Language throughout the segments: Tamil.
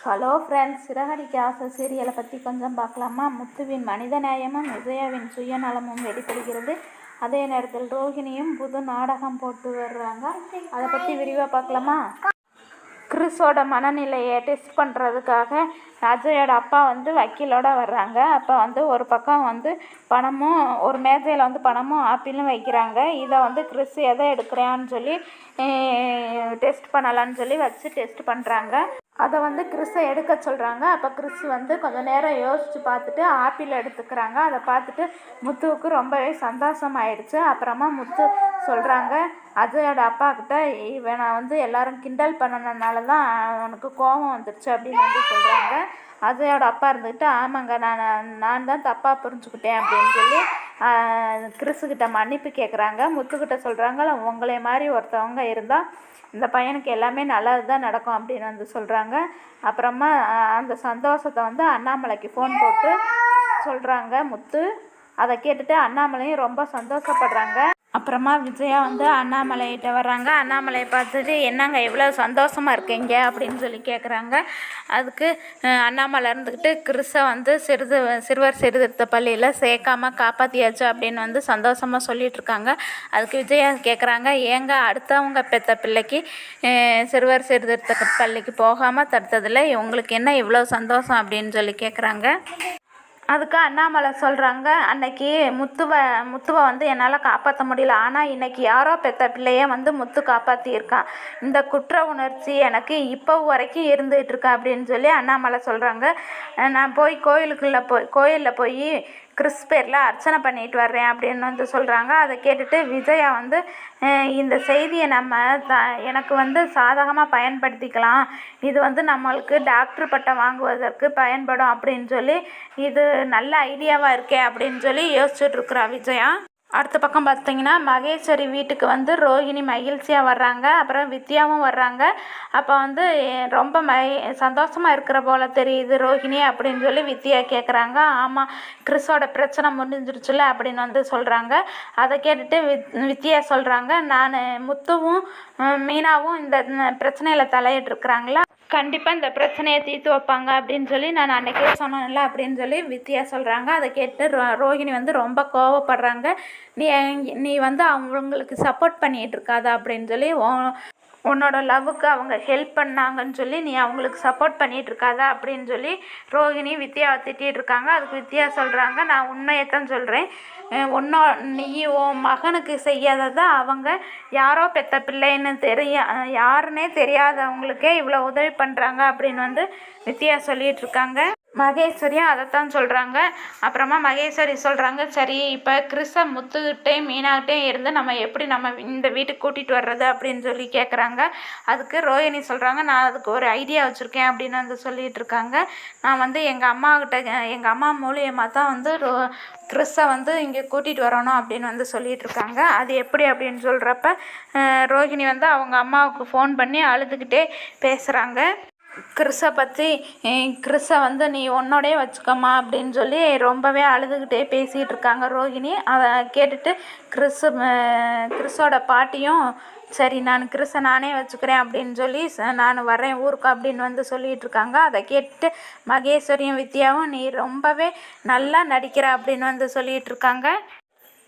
ஹலோ ஃப்ரெண்ட்ஸ், சிறகடிக்க ஆசை சீரியலை பற்றி கொஞ்சம் பார்க்கலாமா? முத்துவின் மனித நேயமும் விஜயாவின் சுயநலமும் வெளிப்படுகிறது. அதே நேரத்தில் ரோஹிணியும் புது நாடகம் போட்டு வர்றாங்க. அதை பற்றி விரிவாக பார்க்கலாமா? கிறிஸோட மனநிலையை டெஸ்ட் பண்ணுறதுக்காக அஜயோட அப்பா வக்கீலோட வர்றாங்க. அப்போ ஒரு பக்கம் பணமும் ஒரு மேஜையில் பணமும் ஆப்பிளும் வைக்கிறாங்க. இதை கிறிஸ் எதை எடுக்கிறான்னு சொல்லி டெஸ்ட் பண்ணலான்னு சொல்லி வச்சு டெஸ்ட் பண்ணுறாங்க. அதை கிறிஸை எடுக்க சொல்கிறாங்க. அப்போ கிறிஸ் கொஞ்சம் நேரம் யோசித்து பார்த்துட்டு ஆப்பிள் எடுத்துக்கிறாங்க. அதை பார்த்துட்டு முத்துவுக்கு ரொம்பவே சந்தோஷமாயிடுச்சு. அப்புறமா முத்து சொல்கிறாங்க அஜயோட அப்பா கிட்ட, இவனை எல்லாரும் கிண்டல் பண்ணனால தான் அவனுக்கு கோபம் வந்துடுச்சு அப்படின்னு சொல்கிறாங்க. அஜயோட அப்பா இருந்துக்கிட்டு, ஆமாங்க, நான் தான் தப்பாக புரிஞ்சுக்கிட்டேன் அப்படின்னு சொல்லி கிறிஸுக்கிட்ட மன்னிப்பு கேட்குறாங்க. முத்துக்கிட்ட சொல்கிறாங்க, உங்களை மாதிரி ஒருத்தவங்க இருந்தால் இந்த பையனுக்கு எல்லாமே நல்லது தான் நடக்கும் அப்படின்னு சொல்கிறாங்க. அப்புறமா அந்த சந்தோஷத்தை அண்ணாமலைக்கு ஃபோன் போட்டு சொல்கிறாங்க முத்து. அதை கேட்டுட்டு அண்ணாமலையும் ரொம்ப சந்தோஷப்படுறாங்க. அப்புறமா விஜயா அண்ணாமலைகிட்ட வர்றாங்க. அண்ணாமலையை பார்த்துட்டு, என்னங்க இவ்வளோ சந்தோஷமாக இருக்கீங்க அப்படின்னு சொல்லி கேட்குறாங்க. அதுக்கு அண்ணாமலை இருந்துக்கிட்டு, கிறிஸை சிறுவர் சீர்திருத்த பள்ளியில் சேர்க்காமல் காப்பாற்றியாச்சு அப்படின்னு சந்தோஷமாக சொல்லிகிட்ருக்காங்க. அதுக்கு விஜயா கேட்குறாங்க, ஏங்க அடுத்தவங்க பெற்ற பிள்ளைக்கு சிறுவர் சீர்திருத்த பள்ளிக்கு போகாமல் தடுத்ததில் உங்களுக்கு என்ன இவ்வளோ சந்தோஷம் அப்படின்னு சொல்லி கேட்குறாங்க. அதுக்கு அண்ணாமலை சொல்கிறாங்க, அன்னைக்கு முத்துவை என்னால் காப்பாற்ற முடியல, ஆனால் இன்றைக்கி யாரோ பெற்ற பிள்ளையே முத்து காப்பாற்றியிருக்கான். இந்த குற்ற உணர்ச்சி எனக்கு இப்போ வரைக்கும் இருந்துகிட்ருக்கேன் அப்படின்னு சொல்லி அண்ணாமலை சொல்கிறாங்க. நான் கோயிலில் போய் கிறிஸ் பேரில் அர்ச்சனை பண்ணிட்டு வர்றேன் அப்படின்னு சொல்கிறாங்க. அதை கேட்டுட்டு விஜயா இந்த செய்தியை நம்ம எனக்கு சாதகமாக பயன்படுத்திக்கலாம், இது நம்மளுக்கு டாக்டர் பட்டம் வாங்குவதற்கு பயன்படும் அப்படின்னு சொல்லி, இது நல்ல ஐடியாவாக இருக்கே அப்படின்னு சொல்லி யோசிச்சுட்ருக்குறா விஜயா. அடுத்த பக்கம் பார்த்தீங்கன்னா, மகேஸ்வரி வீட்டுக்கு ரோஹிணி மகிழ்ச்சியாக வர்றாங்க. அப்புறம் வித்யாவும் வர்றாங்க. அப்போ ரொம்ப சந்தோஷமாக இருக்கிற போல் தெரியுது ரோஹிணி அப்படின்னு சொல்லி வித்யா கேட்குறாங்க. ஆமாம், கிறிஸோட பிரச்சனை முடிஞ்சிருச்சுல அப்படின்னு சொல்கிறாங்க. அதை கேட்டுட்டு வித்யா சொல்கிறாங்க, நான் முத்துவும் மீனாவும் இந்த பிரச்சனையில் தலையிட்ருக்குறாங்களா, கண்டிப்பாக இந்த பிரச்சனையை தீர்த்து வைப்பாங்க அப்படின்னு சொல்லி நான் அன்றைக்கே சொன்னேன்ல அப்படின்னு சொல்லி வித்யா சொல்கிறாங்க. அதை கேட்டு ரோஹிணி ரொம்ப கோவப்படுறாங்க. நீ அவங்களுக்கு சப்போர்ட் பண்ணிகிட்ருக்காத அப்படின்னு சொல்லி, உன்னோட லவ்வுக்கு அவங்க ஹெல்ப் பண்ணாங்கன்னு சொல்லி நீ அவங்களுக்கு சப்போர்ட் பண்ணிகிட்ருக்காத அப்படின்னு சொல்லி ரோஹிணி வித்யாவை திட்டிகிட்ருக்காங்க. அதுக்கு வித்யா சொல்கிறாங்க, நான் உண்மையை தான் சொல்கிறேன், நீ உன் மகனுக்கு செய்யாததை அவங்க யாரோ பெற்ற பிள்ளைன்னு யாருன்னே தெரியாதவங்களுக்கே இவ்வளோ உதவி பண்ணுறாங்க அப்படின்னு வித்யா சொல்லிகிட்ருக்காங்க. மகேஸ்வரியும் அதைத்தான் சொல்கிறாங்க. அப்புறமா மகேஸ்வரி சொல்கிறாங்க, சரி இப்போ கிறிஸை முத்துக்கிட்டேயும் மீனாகிட்டேயும் இருந்து நம்ம எப்படி இந்த வீட்டுக்கு கூட்டிகிட்டு வர்றது அப்படின்னு சொல்லி கேட்குறாங்க. அதுக்கு ரோஹிணி சொல்கிறாங்க, நான் அதுக்கு ஒரு ஐடியா வச்சுருக்கேன் அப்படின்னு சொல்லிகிட்டு இருக்காங்க. நான் எங்கள் அம்மா மூலியமாக தான் கிறிஸை இங்கே கூட்டிகிட்டு வரணும் அப்படின்னு சொல்லிகிட்டு இருக்காங்க. அது எப்படி அப்படின்னு சொல்கிறப்ப ரோஹிணி அவங்க அம்மாவுக்கு ஃபோன் பண்ணி அழுதுகிட்டே பேசுகிறாங்க. கிறிஸை நீ உன்னோடே வச்சுக்கம்மா அப்படின்னு சொல்லி ரொம்பவே அழுதுகிட்டே பேசிகிட்டு இருக்காங்க ரோஹிணி. அதை கேட்டுட்டு கிறிஸோட பாட்டியும், சரி நான் கிறிஸை நானே வச்சுக்கிறேன் அப்படின்னு சொல்லி நான் வரேன் ஊருக்கு அப்படின்னு சொல்லிகிட்டு இருக்காங்க. அதை கேட்டுட்டு மகேஸ்வரியும் வித்யாவும், நீ ரொம்பவே நல்லா நடிக்கிற அப்படின்னு சொல்லிகிட்டு இருக்காங்க.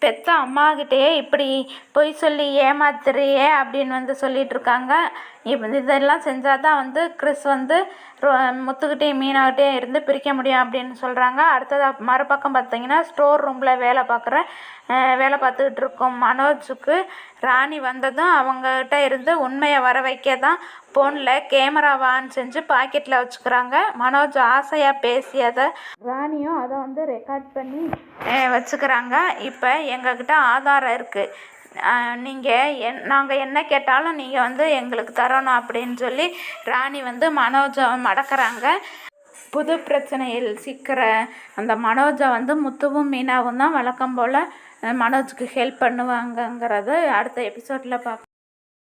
பெத்த அம்மாக்கிட்டேயே இப்படி பொய் சொல்லி ஏமாத்துறியே அப்படின்னு சொல்லிகிட்டு இருக்காங்க. இதெல்லாம் செஞ்சால் தான் கிறிஸ் முத்துக்கிட்டேயும் மீனாகிட்டேயும் இருந்து பிரிக்க முடியும் அப்படின்னு சொல்கிறாங்க. அடுத்தது மறுபக்கம் பார்த்தீங்கன்னா, ஸ்டோர் ரூமில் வேலை பார்த்துக்கிட்டு இருக்கும் மனோஜுக்கு ராணி வந்ததும் அவங்ககிட்ட இருந்து உண்மையை வர வைக்க தான் ஃபோனில் கேமராவை ஆன் செஞ்சு பாக்கெட்டில் வச்சுக்கிறாங்க. மனோஜ் ஆசையாக பேசியதை ராணியும் அதை ரெக்கார்ட் பண்ணி வச்சுக்கிறாங்க. இப்போ எங்ககிட்ட ஆதாரம் இருக்குது, நாங்கள் என்ன கேட்டாலும் நீங்கள் எங்களுக்கு தரணும் அப்படின்னு சொல்லி ராணி மனோஜை மடக்கிறாங்க. புது பிரச்சனையில் சிக்கிற அந்த மனோஜை முத்துவும் மீனாவும் தான் வழக்கம் போல் மனோஜுக்கு ஹெல்ப் பண்ணுவாங்கங்கிறது அடுத்த எபிசோடில் பார்ப்போம்.